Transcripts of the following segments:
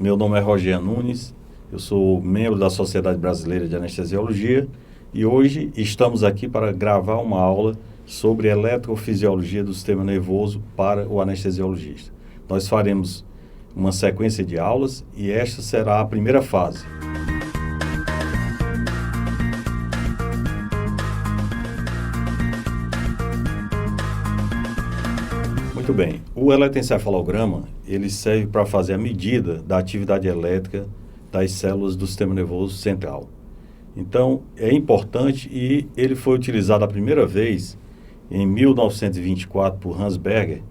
meu nome é Rogério Nunes, eu sou membro da Sociedade Brasileira de Anestesiologia e hoje estamos aqui para gravar uma aula sobre eletrofisiologia do sistema nervoso para o anestesiologista. Nós faremos uma sequência de aulas e esta será a primeira fase. Muito bem, o eletroencefalograma ele serve para fazer a medida da atividade elétrica das células do sistema nervoso central. Então, é importante e ele foi utilizado a primeira vez em 1924 por Hans Berger,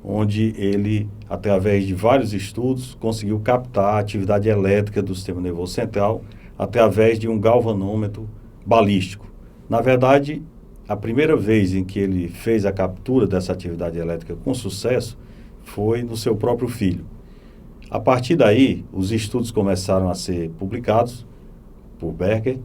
onde ele, através de vários estudos, conseguiu captar a atividade elétrica do sistema nervoso central através de um galvanômetro balístico. Na verdade, a primeira vez em que ele fez a captura dessa atividade elétrica com sucesso foi no seu próprio filho. A partir daí, os estudos começaram a ser publicados por Berger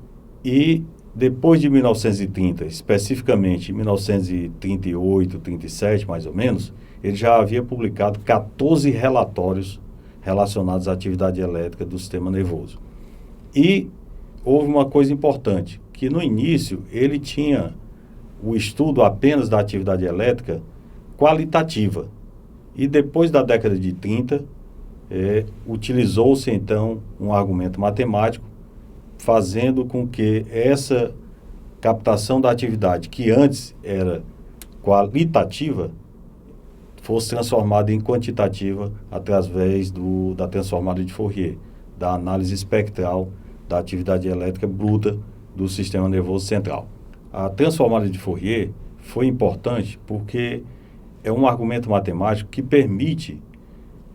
e depois de 1930, especificamente em 1938, 37 mais ou menos, ele já havia publicado 14 relatórios relacionados à atividade elétrica do sistema nervoso. E houve uma coisa importante, que no início ele tinha o estudo apenas da atividade elétrica qualitativa. E depois da década de 30, utilizou-se então um argumento matemático, fazendo com que essa captação da atividade, que antes era qualitativa, fosse transformada em quantitativa através da transformada de Fourier, da análise espectral da atividade elétrica bruta do sistema nervoso central. A transformada de Fourier foi importante porque é um argumento matemático que permite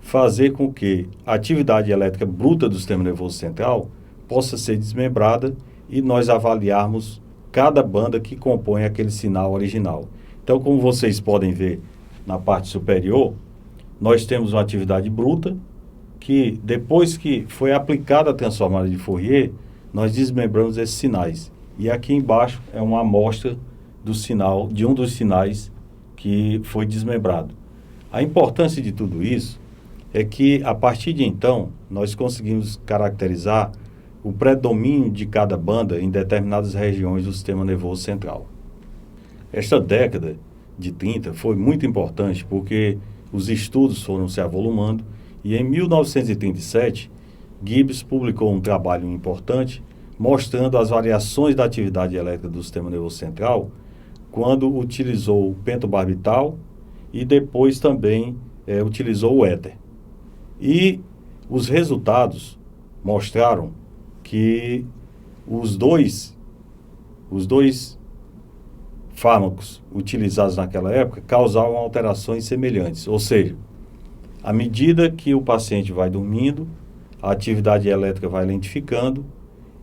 fazer com que a atividade elétrica bruta do sistema nervoso central possa ser desmembrada e nós avaliarmos cada banda que compõe aquele sinal original. Então, como vocês podem ver na parte superior, nós temos uma atividade bruta que, depois que foi aplicada a transformada de Fourier, nós desmembramos esses sinais. E aqui embaixo é uma amostra do sinal, de um dos sinais que foi desmembrado. A importância de tudo isso é que, a partir de então, nós conseguimos caracterizar o predomínio de cada banda em determinadas regiões do sistema nervoso central. Esta década de 30 foi muito importante porque os estudos foram se avolumando e em 1937, Gibbs publicou um trabalho importante mostrando as variações da atividade elétrica do sistema nervoso central quando utilizou o pentobarbital e depois também utilizou o éter. E os resultados mostraram que os dois fármacos utilizados naquela época causavam alterações semelhantes, ou seja, à medida que o paciente vai dormindo, a atividade elétrica vai lentificando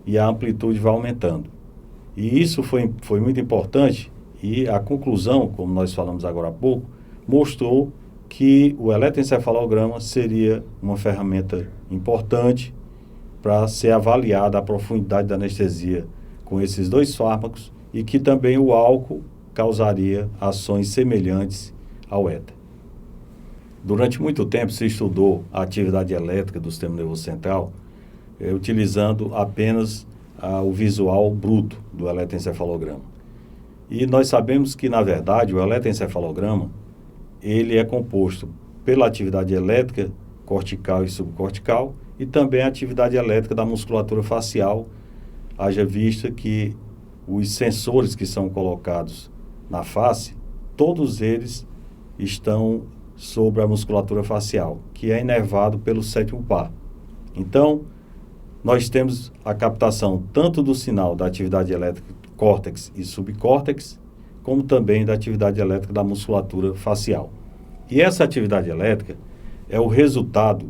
e a amplitude vai aumentando. E isso foi muito importante e a conclusão, como nós falamos agora há pouco, mostrou que o eletroencefalograma seria uma ferramenta importante para ser avaliada a profundidade da anestesia com esses dois fármacos e que também o álcool causaria ações semelhantes ao éter. Durante muito tempo se estudou a atividade elétrica do sistema nervoso central utilizando apenas o visual bruto do eletroencefalograma. E nós sabemos que, na verdade, o eletroencefalograma ele é composto pela atividade elétrica cortical e subcortical e também a atividade elétrica da musculatura facial, haja vista que os sensores que são colocados na face, todos eles estão sobre a musculatura facial, que é inervado pelo sétimo par. Então, nós temos a captação tanto do sinal da atividade elétrica córtex e subcórtex, como também da atividade elétrica da musculatura facial. E essa atividade elétrica é o resultado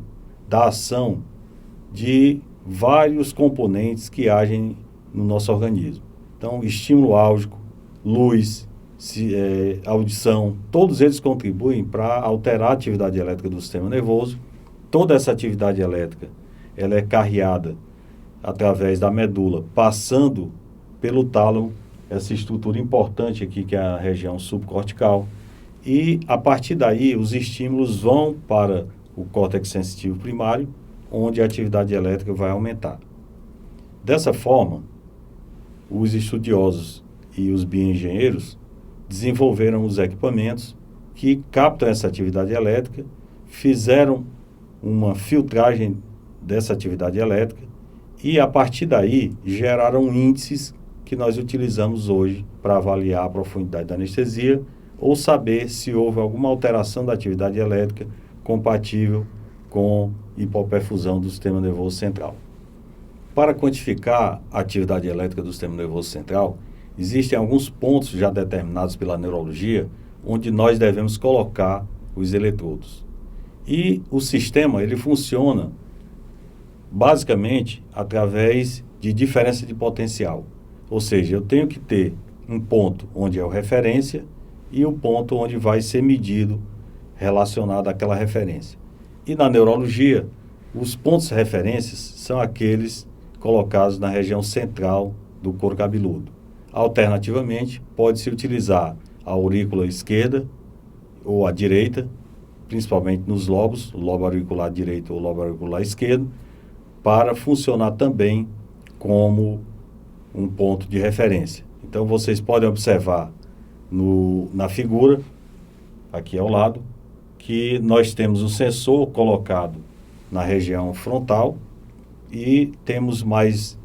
da ação de vários componentes que agem no nosso organismo. Então, estímulo álgico, luz, audição, todos eles contribuem para alterar a atividade elétrica do sistema nervoso. Toda essa atividade elétrica ela é carreada através da medula, passando pelo tálamo, essa estrutura importante aqui que é a região subcortical, e a partir daí os estímulos vão para o córtex sensitivo primário, onde a atividade elétrica vai aumentar. Dessa forma, os estudiosos e os bioengenheiros desenvolveram os equipamentos que captam essa atividade elétrica, fizeram uma filtragem dessa atividade elétrica e, a partir daí, geraram índices que nós utilizamos hoje para avaliar a profundidade da anestesia ou saber se houve alguma alteração da atividade elétrica compatível com hipoperfusão do sistema nervoso central. Para quantificar a atividade elétrica do sistema nervoso central, existem alguns pontos já determinados pela neurologia onde nós devemos colocar os eletrodos. E o sistema, ele funciona basicamente através de diferença de potencial. Ou seja, eu tenho que ter um ponto onde é a referência e o ponto onde vai ser medido relacionado àquela referência. E na neurologia, os pontos referências são aqueles colocados na região central do couro cabeludo. Alternativamente, pode-se utilizar a aurícula esquerda ou a direita, principalmente nos lobos, o lobo auricular direito ou o lobo auricular esquerdo, para funcionar também como um ponto de referência. Então, vocês podem observar na figura, aqui ao lado, que nós temos um sensor colocado na região frontal e temos mais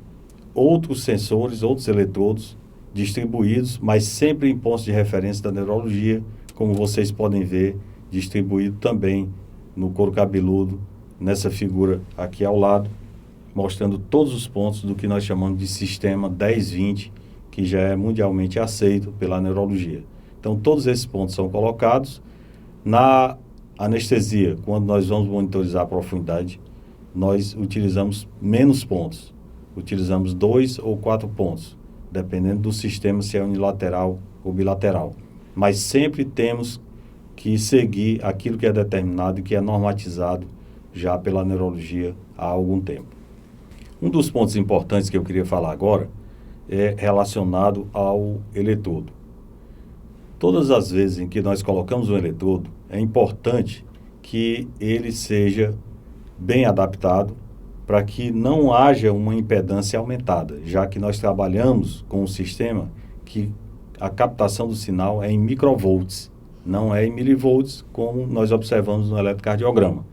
outros sensores, outros eletrodos distribuídos, mas sempre em pontos de referência da neurologia, como vocês podem ver, distribuído também no couro cabeludo, nessa figura aqui ao lado, mostrando todos os pontos do que nós chamamos de sistema 10-20, que já é mundialmente aceito pela neurologia. Então, todos esses pontos são colocados. Na anestesia, quando nós vamos monitorizar a profundidade, nós utilizamos menos pontos. Utilizamos 2 ou 4 pontos, dependendo do sistema, se é unilateral ou bilateral. Mas sempre temos que seguir aquilo que é determinado e que é normatizado já pela neurologia há algum tempo. Um dos pontos importantes que eu queria falar agora é relacionado ao eletrodo. Todas as vezes em que nós colocamos um eletrodo, é importante que ele seja bem adaptado para que não haja uma impedância aumentada, já que nós trabalhamos com um sistema que a captação do sinal é em microvolts, não é em milivolts, como nós observamos no eletrocardiograma.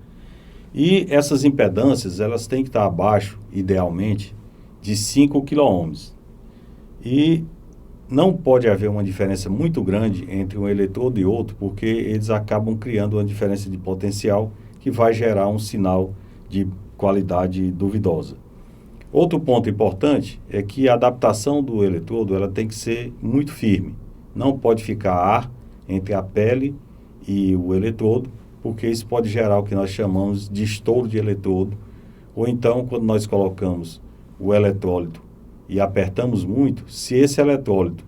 E essas impedâncias, elas têm que estar abaixo, idealmente, de 5 kΩ. E não pode haver uma diferença muito grande entre um eletrodo e outro, porque eles acabam criando uma diferença de potencial que vai gerar um sinal de qualidade duvidosa. Outro ponto importante é que a adaptação do eletrodo ela tem que ser muito firme. Não pode ficar ar entre a pele e o eletrodo, porque isso pode gerar o que nós chamamos de estouro de eletrodo. Ou então, quando nós colocamos o eletrólito e apertamos muito, se esse eletrólito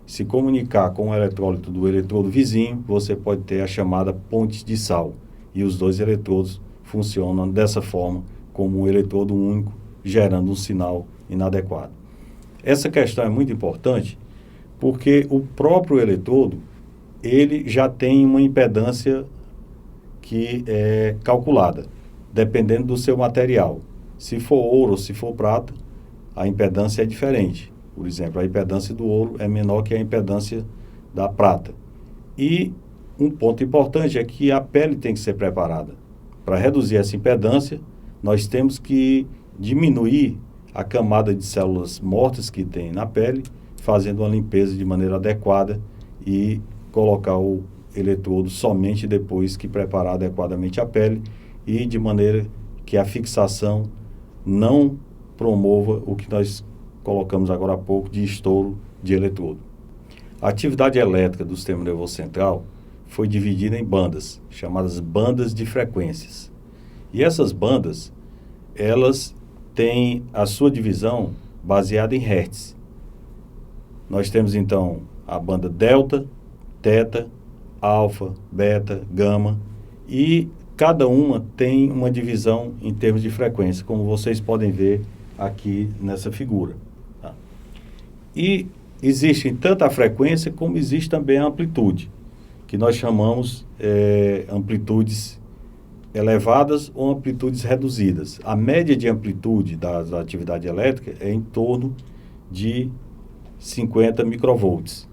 se comunicar com o eletrólito do eletrodo vizinho, você pode ter a chamada ponte de sal. E os dois eletrodos funcionam dessa forma, como um eletrodo único, gerando um sinal inadequado. Essa questão é muito importante, porque o próprio eletrodo, ele já tem uma impedância que é calculada, dependendo do seu material. Se for ouro ou se for prata, a impedância é diferente. Por exemplo, a impedância do ouro é menor que a impedância da prata. E um ponto importante é que a pele tem que ser preparada. Para reduzir essa impedância, nós temos que diminuir a camada de células mortas que tem na pele, fazendo uma limpeza de maneira adequada e colocar o eletrodo somente depois que preparar adequadamente a pele e de maneira que a fixação não promova o que nós colocamos agora há pouco de estouro de eletrodo. A atividade elétrica do sistema nervoso central foi dividida em bandas, chamadas bandas de frequências. E essas bandas, elas têm a sua divisão baseada em hertz. Nós temos então a banda delta, teta, alfa, beta, gama, e cada uma tem uma divisão em termos de frequência, como vocês podem ver aqui nessa figura. Tá? E existe tanto a frequência como existe também a amplitude, que nós chamamos amplitudes elevadas ou amplitudes reduzidas. A média de amplitude da atividade elétrica é em torno de 50 microvolts.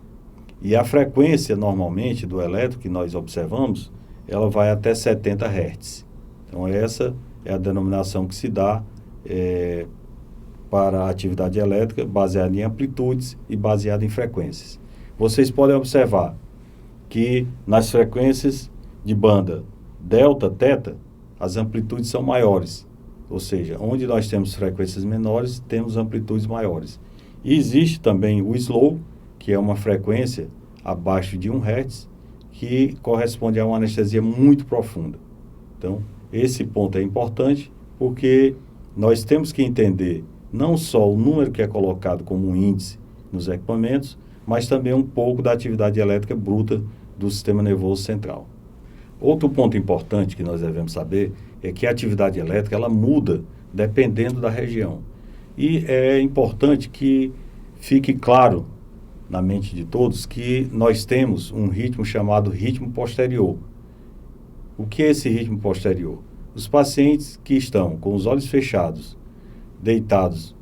E a frequência, normalmente, do elétrico que nós observamos, ela vai até 70 Hz. Então, essa é a denominação que se dá para a atividade elétrica, baseada em amplitudes e baseada em frequências. Vocês podem observar que nas frequências de banda delta, teta, as amplitudes são maiores. Ou seja, onde nós temos frequências menores, temos amplitudes maiores. E existe também o slow, que é uma frequência abaixo de 1 Hz, que corresponde a uma anestesia muito profunda. Então, esse ponto é importante, porque nós temos que entender não só o número que é colocado como um índice nos equipamentos, mas também um pouco da atividade elétrica bruta do sistema nervoso central. Outro ponto importante que nós devemos saber é que a atividade elétrica ela muda dependendo da região. E é importante que fique claro na mente de todos que nós temos um ritmo chamado ritmo posterior. O que é esse ritmo posterior? Os pacientes que estão com os olhos fechados, deitados,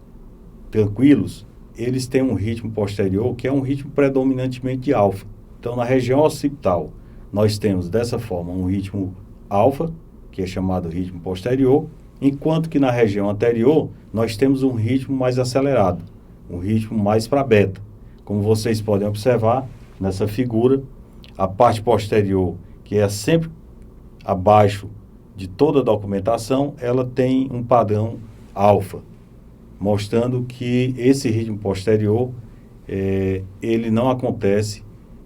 tranquilos, eles têm um ritmo posterior que é um ritmo predominantemente de alfa. Então, na região occipital, nós temos dessa forma um ritmo alfa, que é chamado ritmo posterior, enquanto que na região anterior nós temos um ritmo mais acelerado, um ritmo mais para beta. Como vocês podem observar nessa figura, a parte posterior, que é sempre abaixo de toda a documentação, ela tem um padrão alfa, mostrando que esse ritmo posterior, ele não acontece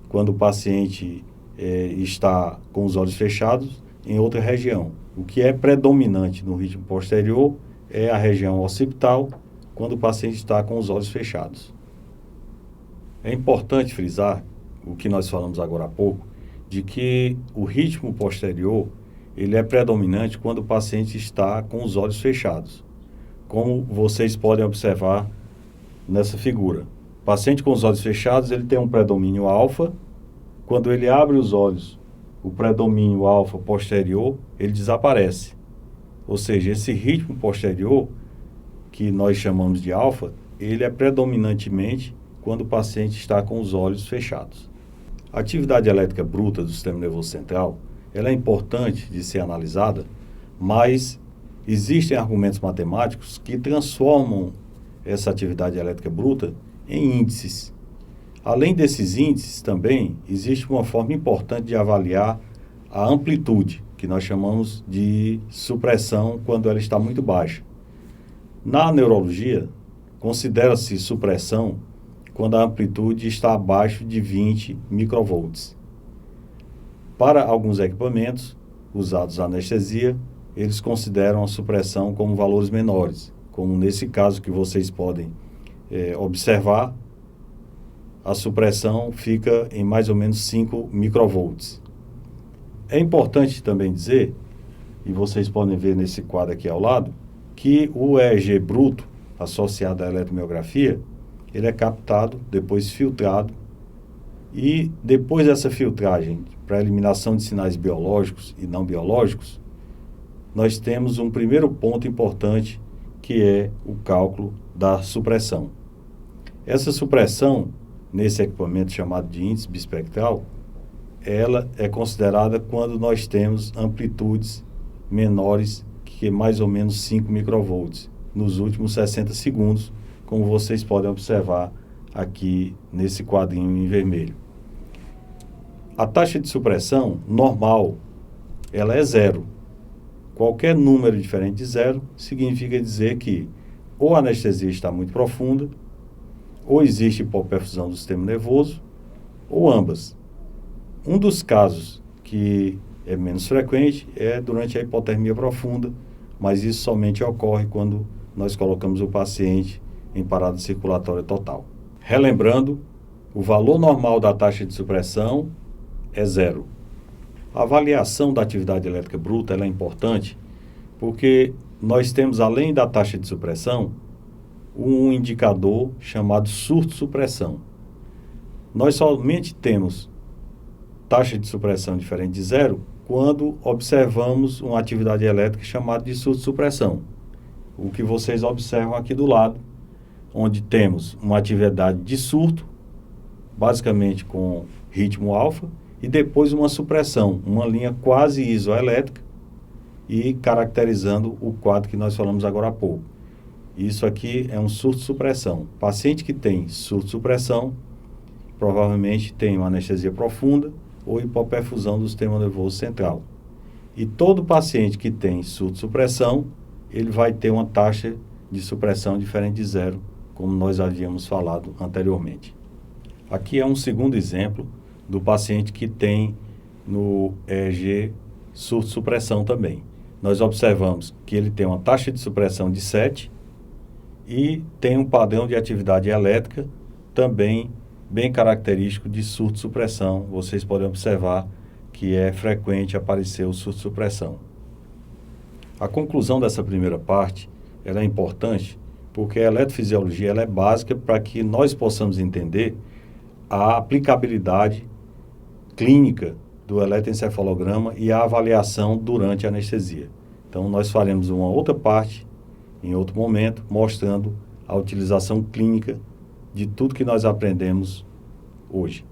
quando o paciente está com os olhos fechados em outra região. O que é predominante no ritmo posterior é a região occipital, quando o paciente está com os olhos fechados. É importante frisar o que nós falamos agora há pouco, de que o ritmo posterior ele é predominante quando o paciente está com os olhos fechados. Como vocês podem observar nessa figura. O paciente com os olhos fechados, ele tem um predomínio alfa. Quando ele abre os olhos, o predomínio alfa posterior, ele desaparece. Ou seja, esse ritmo posterior, que nós chamamos de alfa, ele é predominantemente quando o paciente está com os olhos fechados. A atividade elétrica bruta do sistema nervoso central, ela é importante de ser analisada, mas existem argumentos matemáticos que transformam essa atividade elétrica bruta em índices. Além desses índices, também existe uma forma importante de avaliar a amplitude, que nós chamamos de supressão quando ela está muito baixa. Na neurologia, considera-se supressão quando a amplitude está abaixo de 20 microvolts. Para alguns equipamentos usados na anestesia, eles consideram a supressão como valores menores, como nesse caso que vocês podem observar, a supressão fica em mais ou menos 5 microvolts. É importante também dizer, e vocês podem ver nesse quadro aqui ao lado, que o EEG bruto associado à eletromiografia, ele é captado, depois filtrado, e depois dessa filtragem para a eliminação de sinais biológicos e não biológicos, nós temos um primeiro ponto importante, que é o cálculo da supressão. Essa supressão, nesse equipamento chamado de índice bispectral, ela é considerada quando nós temos amplitudes menores que mais ou menos 5 microvolts nos últimos 60 segundos, como vocês podem observar aqui nesse quadrinho em vermelho. A taxa de supressão normal, ela é 0. Qualquer número diferente de 0 significa dizer que ou a anestesia está muito profunda, ou existe hipoperfusão do sistema nervoso, ou ambas. Um dos casos que é menos frequente é durante a hipotermia profunda, mas isso somente ocorre quando nós colocamos o paciente em parada circulatória total. Relembrando, o valor normal da taxa de supressão é 0. A avaliação da atividade elétrica bruta ela é importante porque nós temos, além da taxa de supressão, um indicador chamado surto-supressão. Nós somente temos taxa de supressão diferente de 0 quando observamos uma atividade elétrica chamada de surto-supressão. O que vocês observam aqui do lado, onde temos uma atividade de surto, basicamente com ritmo alfa, e depois uma supressão, uma linha quase isoelétrica, e caracterizando o quadro que nós falamos agora há pouco. Isso aqui é um surto-supressão. Paciente que tem surto-supressão, provavelmente tem uma anestesia profunda ou hipoperfusão do sistema nervoso central. E todo paciente que tem surto-supressão, ele vai ter uma taxa de supressão diferente de zero, como nós havíamos falado anteriormente. Aqui é um segundo exemplo do paciente que tem no EEG surto-supressão também. Nós observamos que ele tem uma taxa de supressão de 7 e tem um padrão de atividade elétrica também bem característico de surto-supressão. Vocês podem observar que é frequente aparecer o surto-supressão. A conclusão dessa primeira parte ela é importante porque a eletrofisiologia ela é básica para que nós possamos entender a aplicabilidade clínica do eletroencefalograma e a avaliação durante a anestesia. Então, nós faremos uma outra parte, em outro momento, mostrando a utilização clínica de tudo que nós aprendemos hoje.